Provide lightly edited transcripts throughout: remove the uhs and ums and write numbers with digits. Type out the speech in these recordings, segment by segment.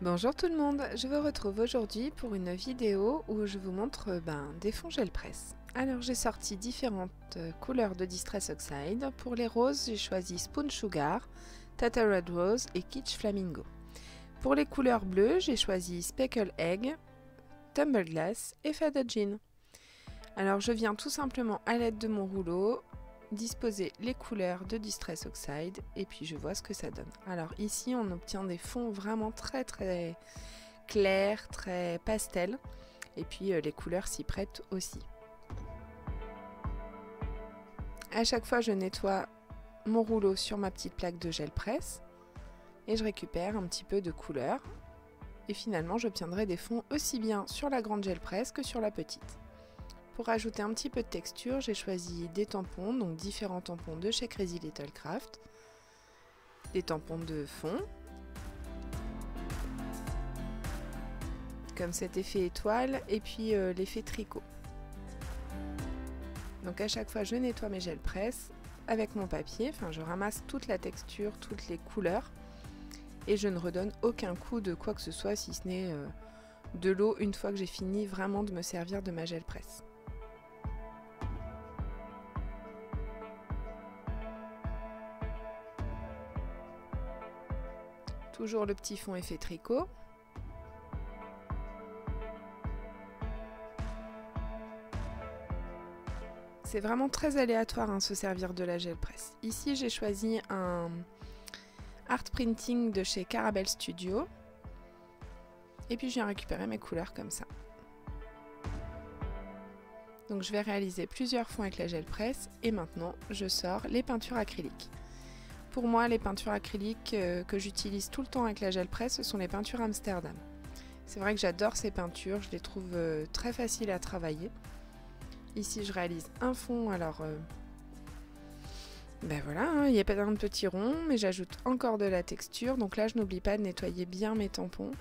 Bonjour tout le monde, je vous retrouve aujourd'hui pour une vidéo où je vous montre des fonds gel presse. Alors j'ai sorti différentes couleurs de Distress Oxide. Pour les roses, j'ai choisi Spoon Sugar, Tata Red Rose et Kitsch Flamingo. Pour les couleurs bleues, j'ai choisi Speckle Egg, Tumble Glass et Fada Jean. Alors je viens tout simplement à l'aide de mon rouleau disposer les couleurs de Distress Oxide et puis je vois ce que ça donne. Alors ici on obtient des fonds vraiment très clairs, très pastel et puis les couleurs s'y prêtent aussi. À chaque fois je nettoie mon rouleau sur ma petite plaque de gel presse et je récupère un petit peu de couleur et finalement j'obtiendrai des fonds aussi bien sur la grande gel presse que sur la petite. Pour ajouter un petit peu de texture, j'ai choisi des tampons, donc différents tampons de chez Crazy Little Craft, des tampons de fond, comme cet effet étoile, et puis l'effet tricot. Donc à chaque fois, je nettoie mes gels presse avec mon papier, enfin je ramasse toute la texture, toutes les couleurs, et je ne redonne aucun coup de quoi que ce soit, si ce n'est de l'eau une fois que j'ai fini vraiment de me servir de ma gel presse. Toujours le petit fond effet tricot. C'est vraiment très aléatoire se servir de la gel presse. Ici j'ai choisi un art printing de chez Caramel Studio. Et puis je viens récupérer mes couleurs comme ça. Donc je vais réaliser plusieurs fonds avec la gel presse et maintenant je sors les peintures acryliques. Pour moi, les peintures acryliques que j'utilise tout le temps avec la gel presse, ce sont les peintures Amsterdam. C'est vrai que j'adore ces peintures, je les trouve très faciles à travailler. Ici, je réalise un fond, alors voilà, il n'y a pas d'un petit rond, mais j'ajoute encore de la texture. Donc là, je n'oublie pas de nettoyer bien mes tampons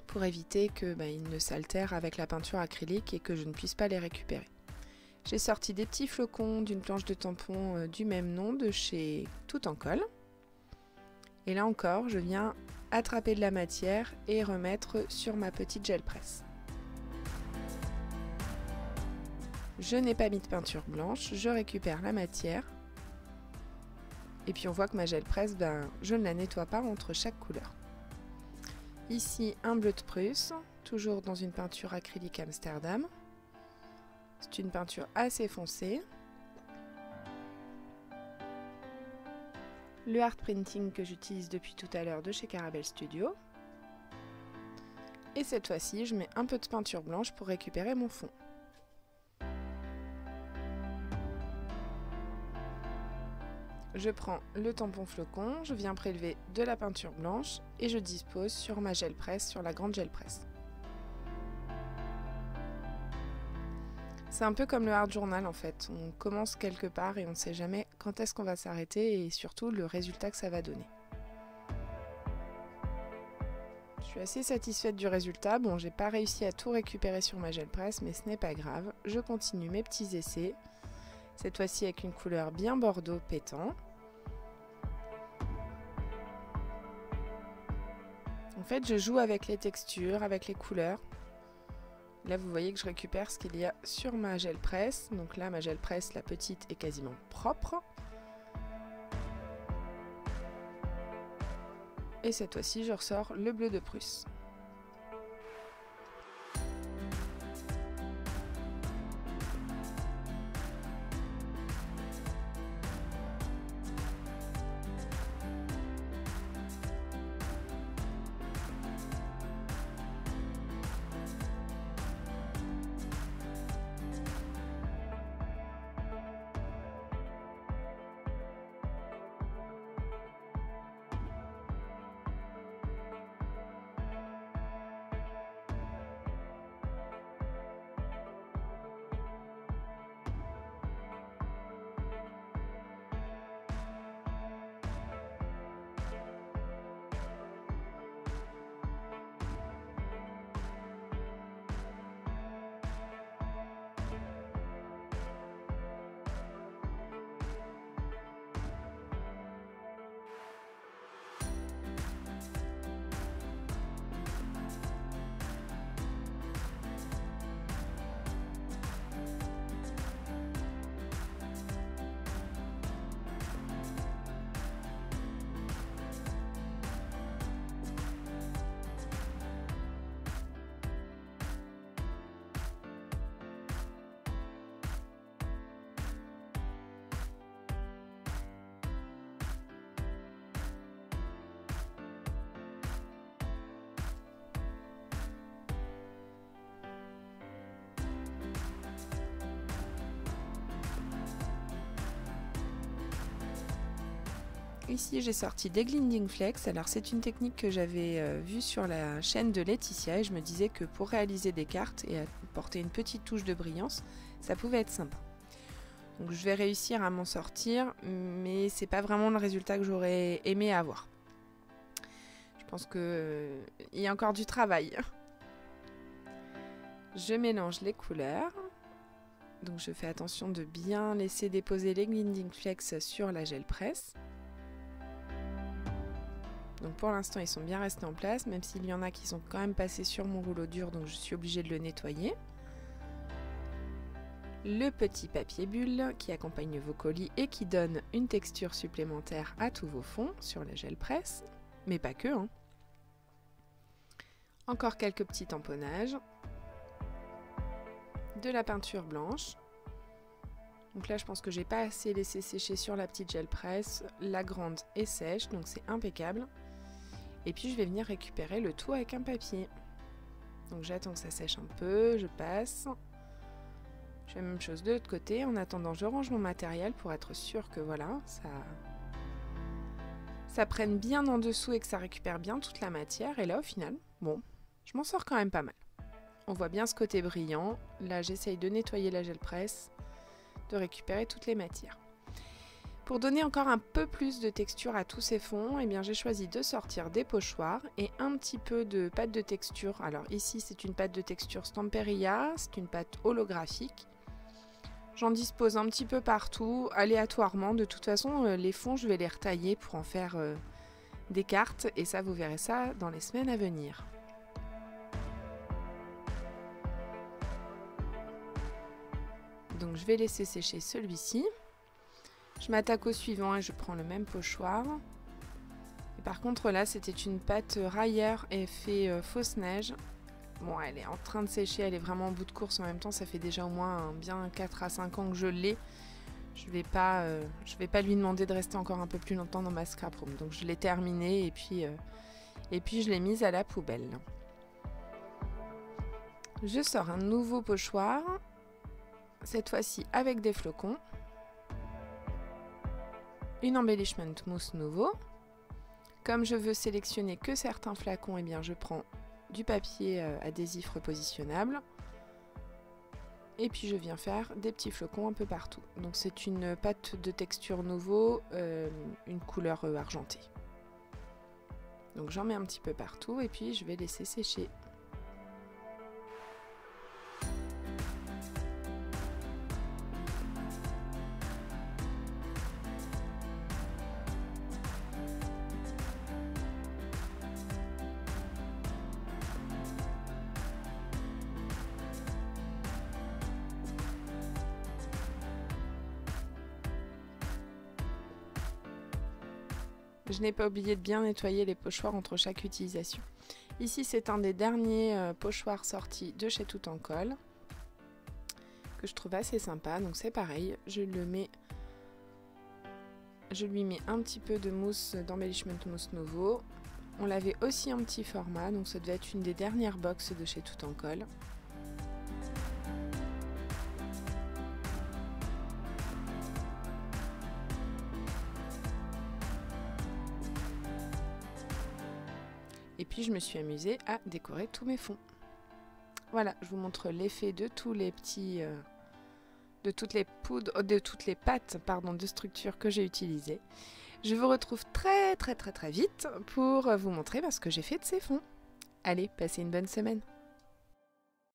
pour éviter qu'ils ne s'altèrent avec la peinture acrylique et que je ne puisse pas les récupérer. J'ai sorti des petits flocons d'une planche de tampon du même nom de chez Tout en Colle. Et là encore, je viens attraper de la matière et remettre sur ma petite gel presse. Je n'ai pas mis de peinture blanche, je récupère la matière. Et puis on voit que ma gel presse, je ne la nettoie pas entre chaque couleur. Ici, un bleu de Prusse, toujours dans une peinture acrylique Amsterdam. C'est une peinture assez foncée. Le art printing que j'utilise depuis tout à l'heure de chez Caramel Studio. Et cette fois-ci, je mets un peu de peinture blanche pour récupérer mon fond. Je prends le tampon flocon, je viens prélever de la peinture blanche et je dispose sur ma gel presse, sur la grande gel presse. C'est un peu comme le art journal en fait, on commence quelque part et on ne sait jamais quand est-ce qu'on va s'arrêter et surtout le résultat que ça va donner. Je suis assez satisfaite du résultat, bon j'ai pas réussi à tout récupérer sur ma gel presse mais ce n'est pas grave, je continue mes petits essais, cette fois-ci avec une couleur bien bordeaux pétant. En fait je joue avec les textures, avec les couleurs. Là, vous voyez que je récupère ce qu'il y a sur ma gel presse. Donc là, ma gel presse, la petite, est quasiment propre. Et cette fois-ci, je ressors le bleu de Prusse. Ici j'ai sorti des Gliding Flex. Alors c'est une technique que j'avais vue sur la chaîne de Laetitia et je me disais que pour réaliser des cartes et apporter une petite touche de brillance, ça pouvait être sympa. Donc je vais réussir à m'en sortir, mais c'est pas vraiment le résultat que j'aurais aimé avoir. Je pense qu'il y a encore du travail. Je mélange les couleurs. Donc je fais attention de bien laisser déposer les Gliding Flex sur la gel presse. Donc pour l'instant ils sont bien restés en place, même s'il y en a qui sont quand même passés sur mon rouleau dur, donc je suis obligée de le nettoyer. Le petit papier bulle qui accompagne vos colis et qui donne une texture supplémentaire à tous vos fonds sur la gel presse, mais pas que, hein. Encore quelques petits tamponnages. De la peinture blanche. Donc là je pense que j'ai pas assez laissé sécher sur la petite gel presse. La grande est sèche, donc c'est impeccable. Et puis je vais venir récupérer le tout avec un papier. Donc j'attends que ça sèche un peu, je passe. Je fais la même chose de l'autre côté. En attendant, je range mon matériel pour être sûr que voilà, ça prenne bien en dessous et que ça récupère bien toute la matière. Et là au final, bon, je m'en sors quand même pas mal. On voit bien ce côté brillant. Là, j'essaye de nettoyer la gel presse, de récupérer toutes les matières. Pour donner encore un peu plus de texture à tous ces fonds, eh bien, j'ai choisi de sortir des pochoirs et un petit peu de pâte de texture. Alors ici, c'est une pâte de texture Stamperia, c'est une pâte holographique. J'en dispose un petit peu partout, aléatoirement. De toute façon, les fonds, je vais les retailler pour en faire des cartes. Et ça, vous verrez ça dans les semaines à venir. Donc je vais laisser sécher celui-ci. Je m'attaque au suivant et je prends le même pochoir. Et par contre là c'était une pâte railleur effet fausse neige. Bon, elle est en train de sécher, elle est vraiment en bout de course en même temps. Ça fait déjà au moins bien 4 à 5 ans que je l'ai. Je vais pas lui demander de rester encore un peu plus longtemps dans ma scrap room. Donc je l'ai terminée et puis je l'ai mise à la poubelle. Je sors un nouveau pochoir. Cette fois-ci avec des flocons, une embellishment mousse nouveau. Comme je veux sélectionner que certains flacons, eh bien je prends du papier adhésif repositionnable et puis je viens faire des petits flocons un peu partout. Donc c'est une pâte de texture nouveau, une couleur argentée. Donc j'en mets un petit peu partout et puis je vais laisser sécher. Je n'ai pas oublié de bien nettoyer les pochoirs entre chaque utilisation. Ici, c'est un des derniers pochoirs sortis de chez Tout en Colle, que je trouve assez sympa. Donc c'est pareil, je lui mets un petit peu de mousse d'embellishment mousse nouveau. On l'avait aussi en petit format, donc ça devait être une des dernières boxes de chez Tout en Colle. Et puis je me suis amusée à décorer tous mes fonds. Voilà, je vous montre l'effet de tous les petits, de toutes les poudres, de toutes les pâtes, pardon, de structure que j'ai utilisées. Je vous retrouve très vite pour vous montrer ce que j'ai fait de ces fonds. Allez, passez une bonne semaine.